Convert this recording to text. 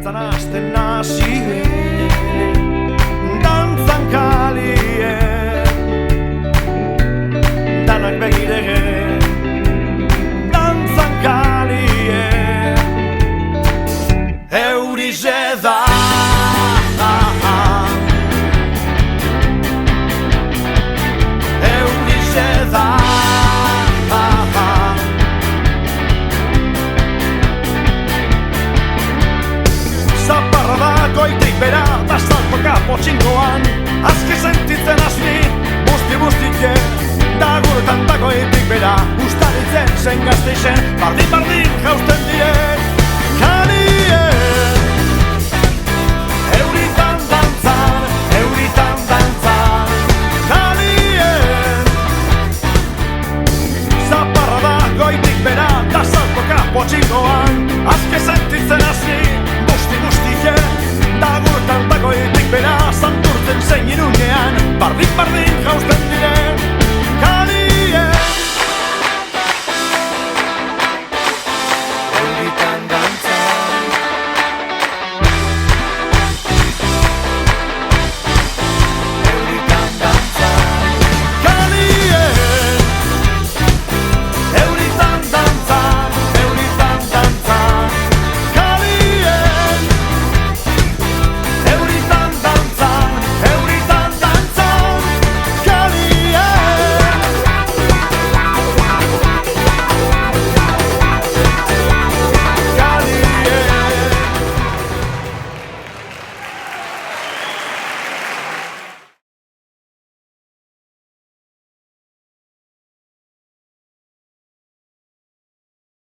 dantzan hasten nazien, dantzan kalien, danak begiregen, dantzan kalien, eurize da. Goitik bera, da salpaka potxingoan azki sentitzen asni, busti-bustike da guretan da goitik bera, ustaritzen zen Gasteizen, bardin-bardin jausten dire,